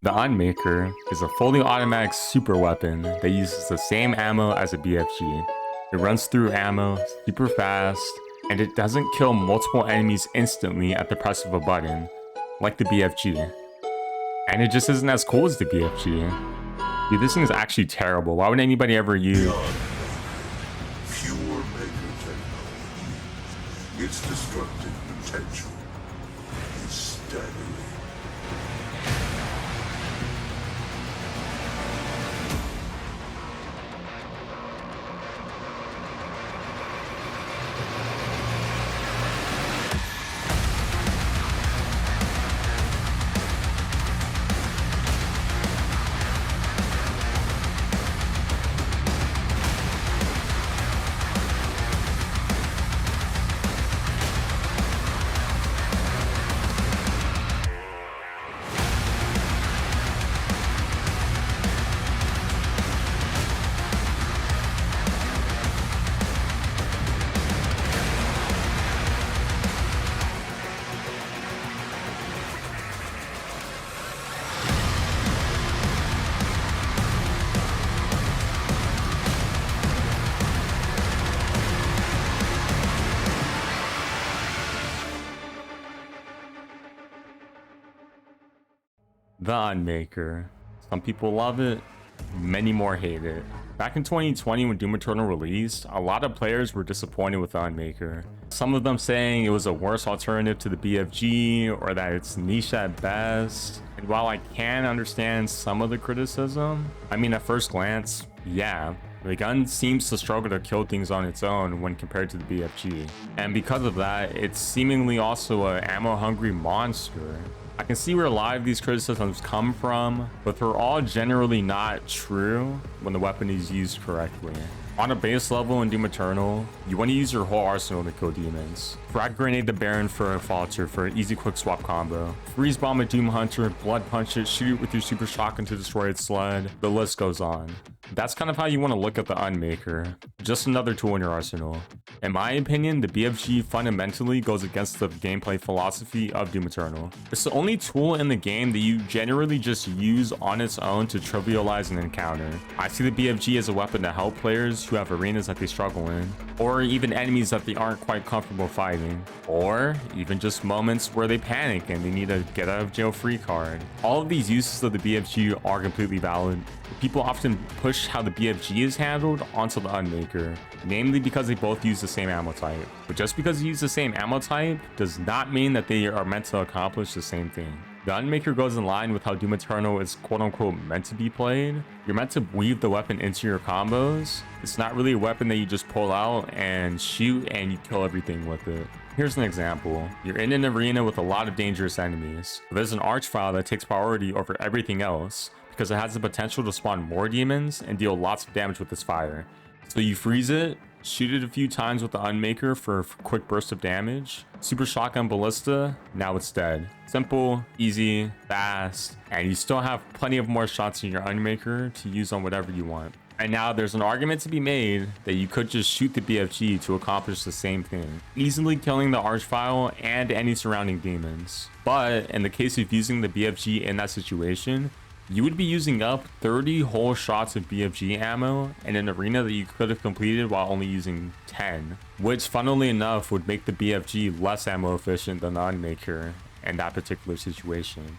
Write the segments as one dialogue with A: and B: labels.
A: The Unmaykr is a fully automatic super weapon that uses the same ammo as a BFG. It runs through ammo super fast, and it doesn't kill multiple enemies instantly at the press of a button, like the BFG. And it just isn't as cool as the BFG. Dude, this thing is actually terrible. Why would anybody ever use...
B: Pure Maker technology. Its destructive potential is staggering.
A: The Unmaykr. Some people love it, many more hate it. Back in 2020 when Doom Eternal released, a lot of players were disappointed with the Unmaykr. Some of them saying it was a worse alternative to the BFG or that it's niche at best. And while I can understand some of the criticism, I mean at first glance, yeah, the gun seems to struggle to kill things on its own when compared to the BFG. And because of that, it's seemingly also an ammo-hungry monster. I can see where a lot of these criticisms come from, but they're all generally not true when the weapon is used correctly. On a base level in Doom Eternal, you want to use your whole arsenal to kill demons. Frag Grenade the Baron for a Falter for an easy quick swap combo. Freeze Bomb a Doom Hunter, Blood Punch it, shoot it with your Super Shotgun to destroy its sled. The list goes on. That's kind of how you want to look at the Unmaykr. Just another tool in your arsenal. In my opinion, the BFG fundamentally goes against the gameplay philosophy of Doom Eternal. It's the only tool in the game that you generally just use on its own to trivialize an encounter. I see the BFG as a weapon to help players who have arenas that they struggle in, or even enemies that they aren't quite comfortable fighting, or even just moments where they panic and they need a get out of jail free card. All of these uses of the BFG are completely valid. People often push how the BFG is handled onto the Unmaykr, namely because they both use the same ammo type. But just because you use the same ammo type does not mean that they are meant to accomplish the same thing. The Unmaykr goes in line with how Doom Eternal is quote-unquote meant to be played. You're meant to weave the weapon into your combos. It's not really a weapon that you just pull out and shoot and you kill everything with it. Here's an example. You're in an arena with a lot of dangerous enemies. There's an archvile that takes priority over everything else because it has the potential to spawn more demons and deal lots of damage with its fire. So you freeze it, shoot it a few times with the Unmaykr for a quick burst of damage. Super Shotgun Ballista, now it's dead. Simple, easy, fast, and you still have plenty of more shots in your Unmaykr to use on whatever you want. And now there's an argument to be made that you could just shoot the BFG to accomplish the same thing, easily killing the Archvile and any surrounding demons. But in the case of using the BFG in that situation, you would be using up 30 whole shots of BFG ammo in an arena that you could have completed while only using 10, which funnily enough would make the BFG less ammo efficient than the Unmaykr in that particular situation.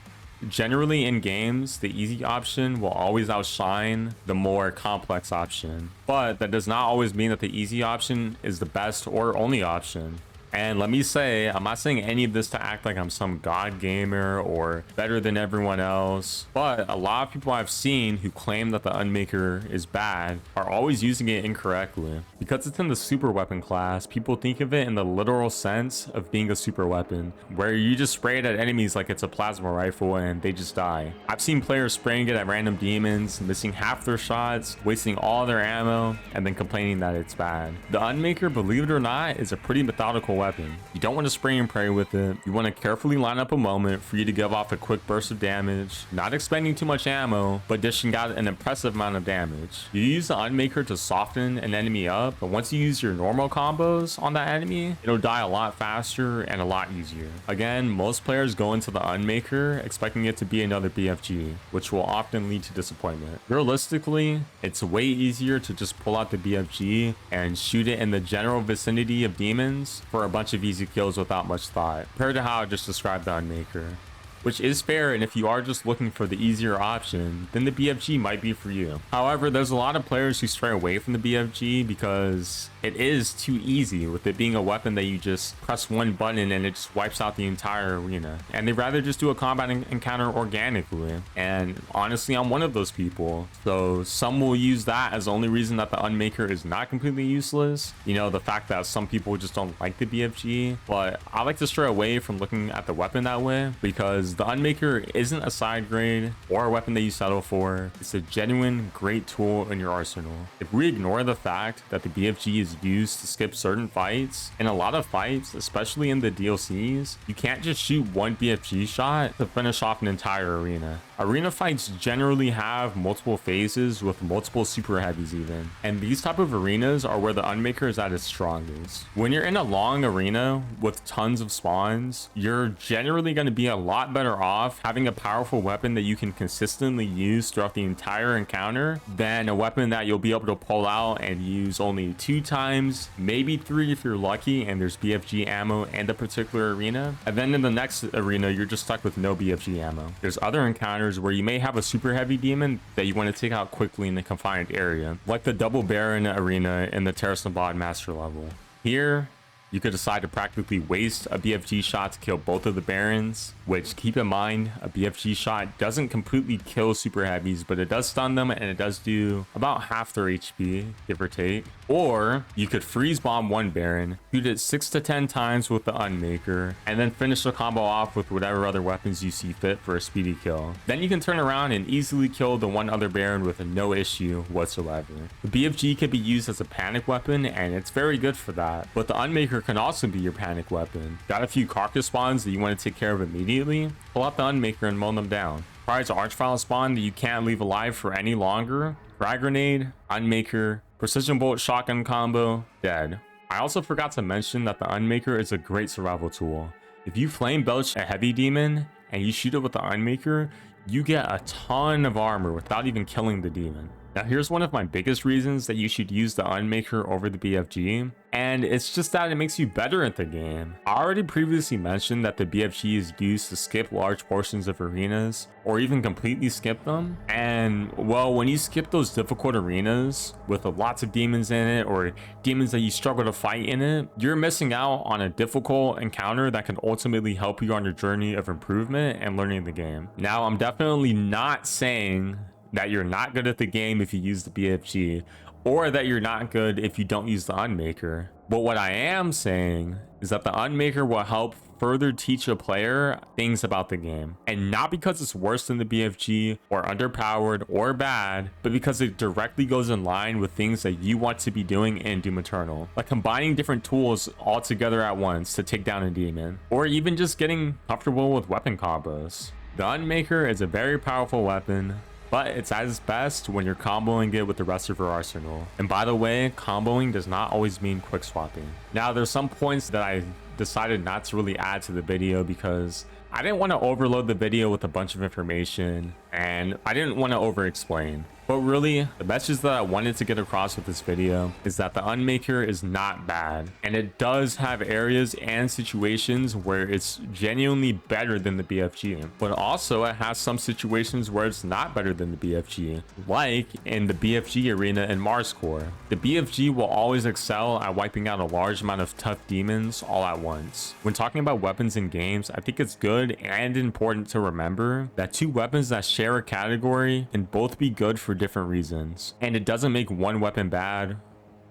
A: Generally in games, the easy option will always outshine the more complex option, but that does not always mean that the easy option is the best or only option. And let me say, I'm not saying any of this to act like I'm some god gamer or better than everyone else, but a lot of people I've seen who claim that the Unmaykr is bad are always using it incorrectly. Because it's in the super weapon class, people think of it in the literal sense of being a super weapon, where you just spray it at enemies like it's a plasma rifle and they just die. I've seen players spraying it at random demons, missing half their shots, wasting all their ammo, and then complaining that it's bad. The Unmaykr, believe it or not, is a pretty methodical weapon. You don't want to spray and pray with it. You want to carefully line up a moment for you to give off a quick burst of damage, not expending too much ammo, but dishing out an impressive amount of damage. You use the Unmaykr to soften an enemy up, but once you use your normal combos on that enemy, it'll die a lot faster and a lot easier. Again, most players go into the Unmaykr expecting it to be another BFG, which will often lead to disappointment. Realistically, it's way easier to just pull out the BFG and shoot it in the general vicinity of demons for a bunch of easy kills without much thought, compared to how I just described the Unmaykr. Which is fair, and if you are just looking for the easier option, then the BFG might be for you. However, there's a lot of players who stray away from the BFG because it is too easy, with it being a weapon that you just press one button and it just wipes out the entire arena. And they'd rather just do a combat encounter organically. And honestly, I'm one of those people. So some will use that as the only reason that the Unmaykr is not completely useless. You know, the fact that some people just don't like the BFG. But I like to stray away from looking at the weapon that way, because the Unmaykr isn't a side grade or a weapon that you settle for. It's a genuine great tool in your arsenal. If we ignore the fact that the BFG is used to skip certain fights, in a lot of fights, especially in the DLCs, you can't just shoot one BFG shot to finish off an entire arena. Arena fights generally have multiple phases with multiple super heavies even, and these type of arenas are where the Unmaykr is at its strongest. When you're in a long arena with tons of spawns, you're generally going to be a lot better off having a powerful weapon that you can consistently use throughout the entire encounter than a weapon that you'll be able to pull out and use only 2 times, maybe 3 if you're lucky and there's BFG ammo in a particular arena, and then in the next arena you're just stuck with no BFG ammo. There's other encounters where you may have a super heavy demon that you want to take out quickly in a confined area, like the double Baron arena in the Terrasabad master level. Here, you could decide to practically waste a BFG shot to kill both of the Barons, which, keep in mind, a BFG shot doesn't completely kill super heavies, but it does stun them and it does do about half their HP, give or take. Or you could freeze bomb one Baron, shoot it 6 to 10 times with the Unmaykr, and then finish the combo off with whatever other weapons you see fit for a speedy kill. Then you can turn around and easily kill the one other Baron with no issue whatsoever. The BFG can be used as a panic weapon, and it's very good for that, but the Unmaykr can also be your panic weapon. Got a few carcass spawns that you want to take care of immediately? Pull out the Unmaykr and mow them down. Prize Archvile spawn that you can't leave alive for any longer? Frag Grenade, Unmaykr, Precision Bolt Shotgun combo, dead. I also forgot to mention that the Unmaykr is a great survival tool. If you flame belch a heavy demon and you shoot it with the Unmaykr, you get a ton of armor without even killing the demon. Now here's one of my biggest reasons that you should use the Unmaykr over the BFG, and it's just that it makes you better at the game. I already previously mentioned that the BFG is used to skip large portions of arenas, or even completely skip them, and well, when you skip those difficult arenas with lots of demons in it, or demons that you struggle to fight in it, you're missing out on a difficult encounter that can ultimately help you on your journey of improvement and learning the game. Now, I'm definitely not saying that you're not good at the game if you use the BFG, or that you're not good if you don't use the Unmaykr. But what I am saying is that the Unmaykr will help further teach a player things about the game, and not because it's worse than the BFG or underpowered or bad, but because it directly goes in line with things that you want to be doing in Doom Eternal, like combining different tools all together at once to take down a demon, or even just getting comfortable with weapon combos. The Unmaykr is a very powerful weapon, but it's at its best when you're comboing it with the rest of your arsenal. And by the way, comboing does not always mean quick swapping. Now, there's some points that I decided not to really add to the video because I didn't want to overload the video with a bunch of information, and I didn't want to over explain. But really, the message that I wanted to get across with this video is that the Unmaykr is not bad, and it does have areas and situations where it's genuinely better than the BFG, but also it has some situations where it's not better than the BFG, like in the BFG arena in Mars Core. The BFG will always excel at wiping out a large amount of tough demons all at once. When talking about weapons in games, I think it's good and important to remember that 2 weapons that share a category can both be good for different reasons, and it doesn't make one weapon bad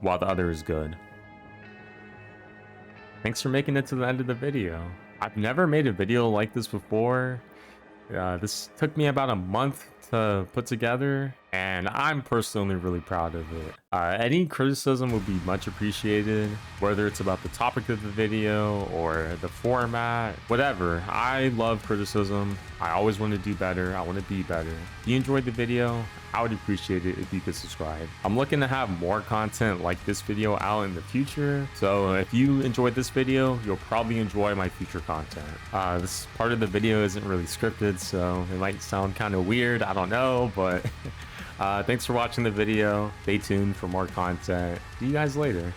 A: while the other is good. Thanks for making it to the end of the video. I've never made a video like this before. This took me about a month to put together, and I'm personally really proud of it. Any criticism would be much appreciated, whether it's about the topic of the video or the format, whatever. I love criticism. I always want to do better. I want to be better. If you enjoyed the video, I would appreciate it if you could subscribe. I'm looking to have more content like this video out in the future, so if you enjoyed this video, you'll probably enjoy my future content. This part of the video isn't really scripted, so it might sound kind of weird, I don't know, but thanks for watching the video. Stay tuned for more content. See you guys later.